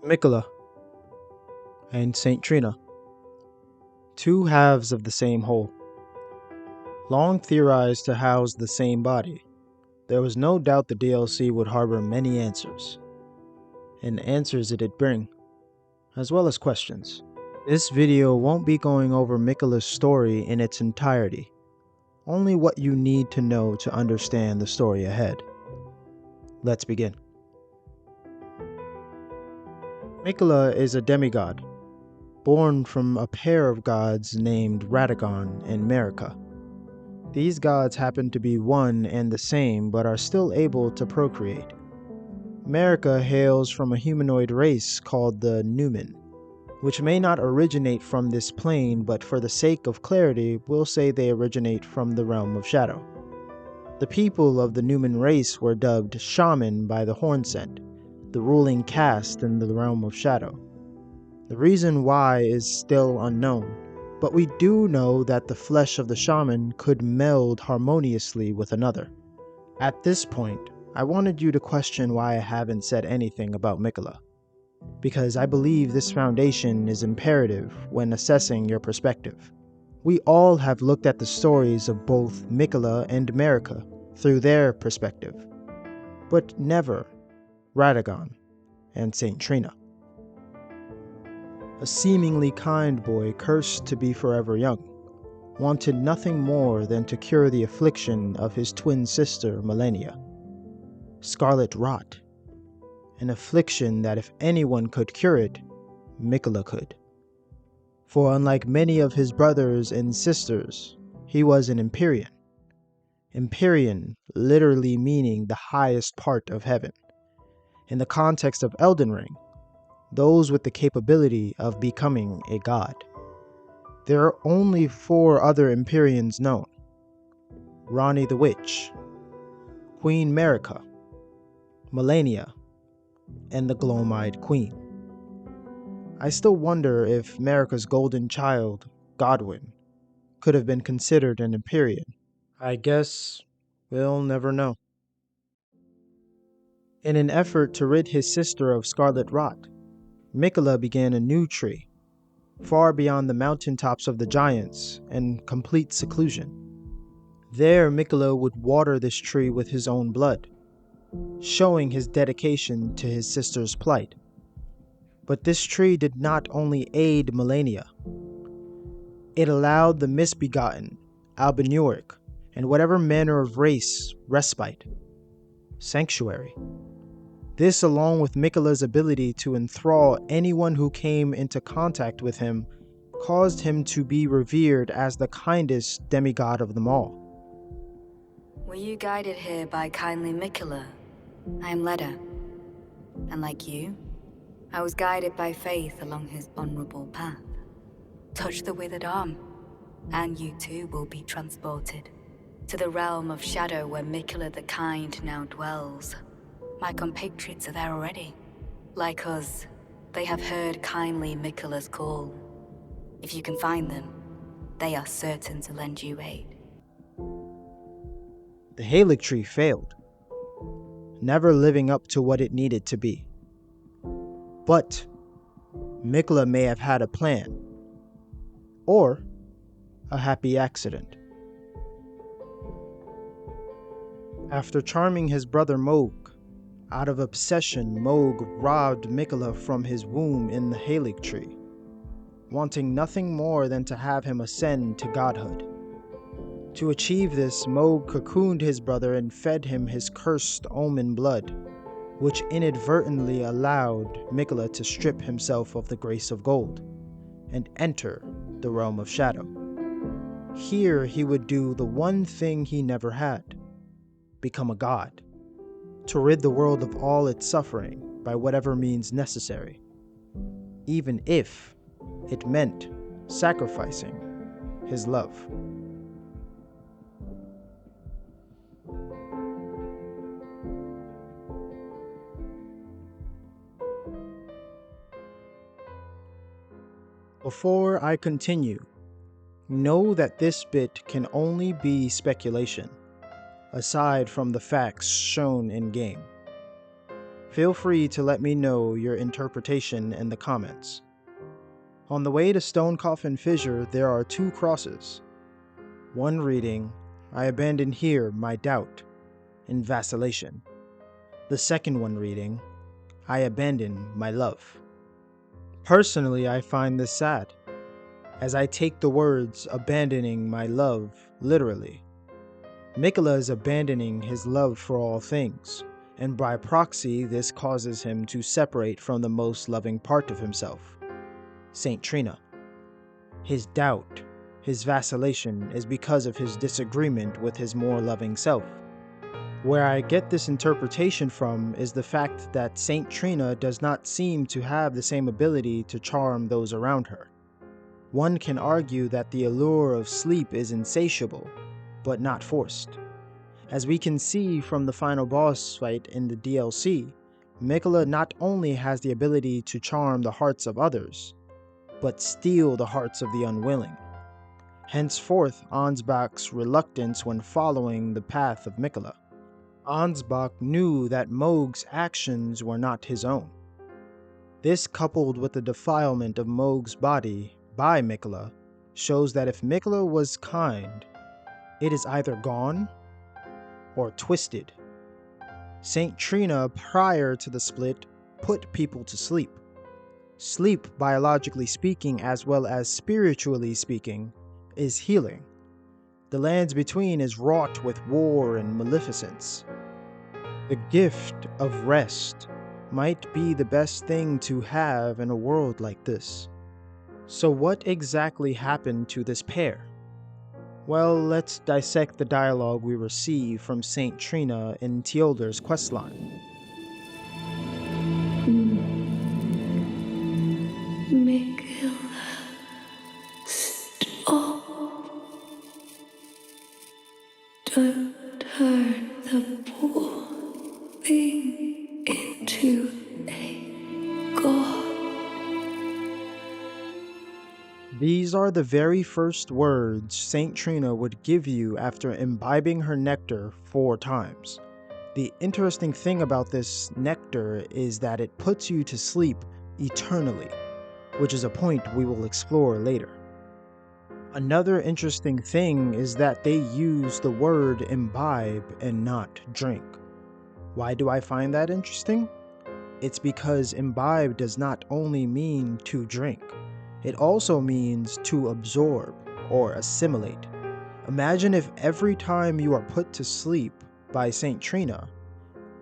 Miquella and Saint Trina, two halves of the same whole, long theorized to house the same body. There was no doubt the DLC would harbor many answers, and answers it'd bring, as well as questions. This video won't be going over Miquella's story in its entirety, only what you need to know to understand the story ahead. Let's begin. Miquella is a demigod, born from a pair of gods named Radagon and Marika. These gods happen to be one and the same, but are still able to procreate. Marika hails from a humanoid race called the Numen, which may not originate from this plane, but for the sake of clarity, we'll say they originate from the realm of shadow. The people of the Numen race were dubbed Shaman by the Hornsent, the ruling caste in the realm of shadow. The reason why is still unknown, but we do know that the flesh of the shaman could meld harmoniously with another. At this point, I wanted you to question why I haven't said anything about Miquella, because I believe this foundation is imperative when assessing your perspective. We all have looked at the stories of both Miquella and Marika through their perspective, but never Radagon and Saint Trina. A seemingly kind boy cursed to be forever young, wanted nothing more than to cure the affliction of his twin sister Malenia. Scarlet rot, an affliction that if anyone could cure it, Miquella could. For unlike many of his brothers and sisters, he was an Empyrean. Empyrean literally meaning the highest part of heaven. In the context of Elden Ring, those with the capability of becoming a god. There are only 4 other Empyreans known: Ranni the Witch, Queen Marika, Malenia, and the Gloam-Eyed Queen. I still wonder if Marika's golden child, Godwyn, could have been considered an Empyrean. I guess we'll never know. In an effort to rid his sister of scarlet rot, Miquella began a new tree, far beyond the mountaintops of the giants and complete seclusion. There Miquella would water this tree with his own blood, showing his dedication to his sister's plight. But this tree did not only aid Malenia, it allowed the misbegotten, albinuric, and whatever manner of race respite, sanctuary. This, along with Miquella's ability to enthrall anyone who came into contact with him, caused him to be revered as the kindest demigod of them all. Were you guided here by kindly Miquella? I am Leda, and like you, I was guided by faith along his honorable path. Touch the withered arm, and you too will be transported to the realm of shadow where Miquella the Kind now dwells. My compatriots are there already. Like us, they have heard kindly Miquella's call. If you can find them, they are certain to lend you aid. The Halig tree failed, never living up to what it needed to be. But Miquella may have had a plan, or a happy accident. After charming his brother Mohg, out of obsession, Mohg robbed Miquella from his womb in the Halig tree, wanting nothing more than to have him ascend to godhood. To achieve this, Mohg cocooned his brother and fed him his cursed omen blood, which inadvertently allowed Miquella to strip himself of the grace of gold and enter the realm of shadow. Here he would do the one thing he never had: become a god, to rid the world of all its suffering by whatever means necessary, even if it meant sacrificing his love. Before I continue, know that this bit can only be speculation, aside from the facts shown in game. Feel free to let me know your interpretation in the comments. On the way to Stone Coffin Fissure, there are 2 crosses. One reading, "I abandon here my doubt and vacillation." The second one reading, "I abandon my love." Personally, I find this sad, as I take the words "abandoning my love" literally. Miquella is abandoning his love for all things, and by proxy this causes him to separate from the most loving part of himself, Saint Trina. His doubt, his vacillation is because of his disagreement with his more loving self. Where I get this interpretation from is the fact that Saint Trina does not seem to have the same ability to charm those around her. One can argue that the allure of sleep is insatiable, but not forced. As we can see from the final boss fight in the DLC, Miquella not only has the ability to charm the hearts of others, but steal the hearts of the unwilling. Henceforth Ansbach's reluctance when following the path of Miquella. Ansbach knew that Mohg's actions were not his own. This, coupled with the defilement of Mohg's body by Miquella, shows that if Miquella was kind, it is either gone or twisted. Saint Trina, prior to the split, put people to sleep. Sleep, biologically speaking as well as spiritually speaking, is healing. The lands between is wrought with war and maleficence. The gift of rest might be the best thing to have in a world like this. So what exactly happened to this pair? Well, let's dissect the dialogue we receive from Saint Trina in Teoldr's questline. Miquella, stop. Don't turn the poor thing into a god. These are the very first words Saint Trina would give you after imbibing her nectar 4 times. The interesting thing about this nectar is that it puts you to sleep eternally, which is a point we will explore later. Another interesting thing is that they use the word imbibe and not drink. Why do I find that interesting? It's because imbibe does not only mean to drink, it also means to absorb or assimilate. Imagine if every time you are put to sleep by Saint Trina,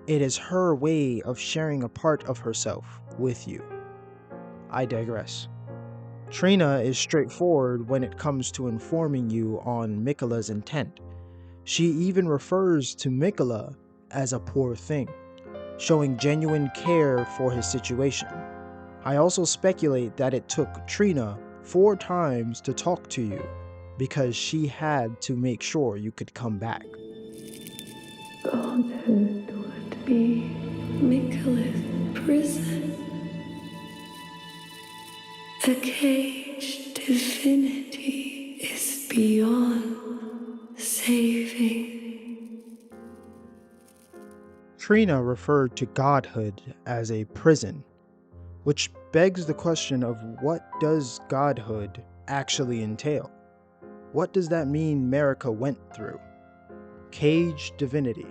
it is her way of sharing a part of herself with you. I digress. Trina is straightforward when it comes to informing you on Miquella's intent. She even refers to Miquella as a poor thing, showing genuine care for his situation. I also speculate that it took Trina 4 times to talk to you, because she had to make sure you could come back. Godhood would be Miquella's prison. A caged divinity is beyond saving. Trina referred to Godhood as a prison, which begs the question of what does Godhood actually entail? What does that mean Marika went through? Caged divinity.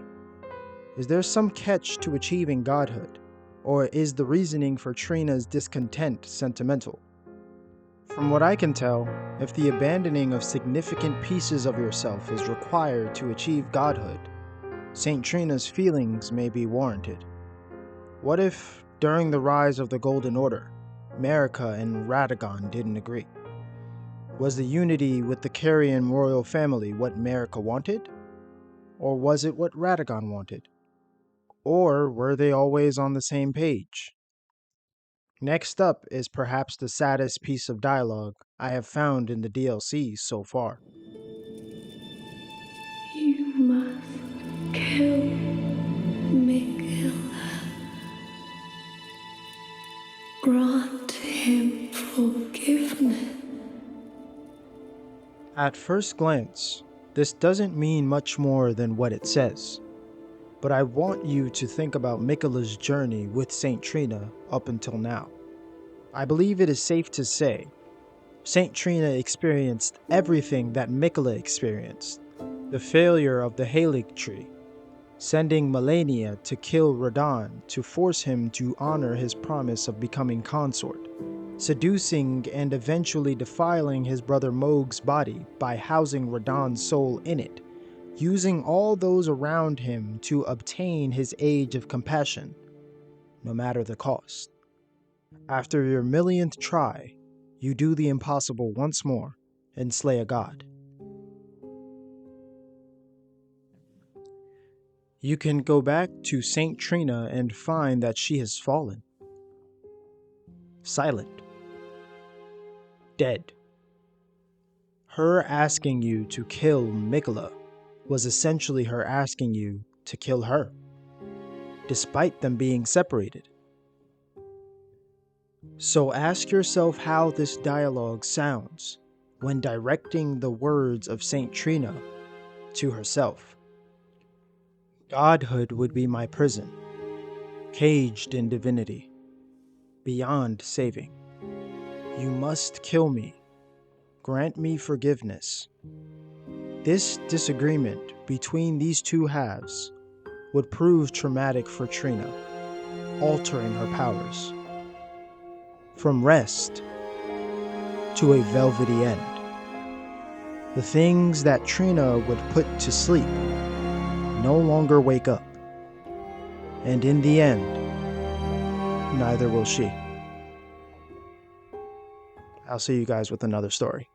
Is there some catch to achieving Godhood, or is the reasoning for Trina's discontent sentimental? From what I can tell, if the abandoning of significant pieces of yourself is required to achieve Godhood, Saint Trina's feelings may be warranted. What if, during the rise of the Golden Order, Marika and Radagon didn't agree? Was the unity with the Carian royal family what Marika wanted? Or was it what Radagon wanted? Or were they always on the same page? Next up is perhaps the saddest piece of dialogue I have found in the DLC so far. You must kill Miquella. Grant him forgiveness. At first glance, this doesn't mean much more than what it says. But I want you to think about Miquella's journey with Saint Trina up until now. I believe it is safe to say Saint Trina experienced everything that Miquella experienced. The failure of the Halig tree, sending Melania to kill Radon to force him to honor his promise of becoming consort, seducing and eventually defiling his brother Moog's body by housing Radon's soul in it, using all those around him to obtain his age of compassion, no matter the cost. After your millionth try, you do the impossible once more and slay a god. You can go back to Saint Trina and find that she has fallen. Silent. Dead. Her asking you to kill Miquella was essentially her asking you to kill her, despite them being separated. So ask yourself how this dialogue sounds when directing the words of Saint Trina to herself. Godhood would be my prison, caged in divinity, beyond saving. You must kill me, grant me forgiveness. This disagreement between these two halves would prove traumatic for Trina, altering her powers. From rest to a velvety end. The things that Trina would put to sleep no longer wake up. And in the end, neither will she. I'll see you guys with another story.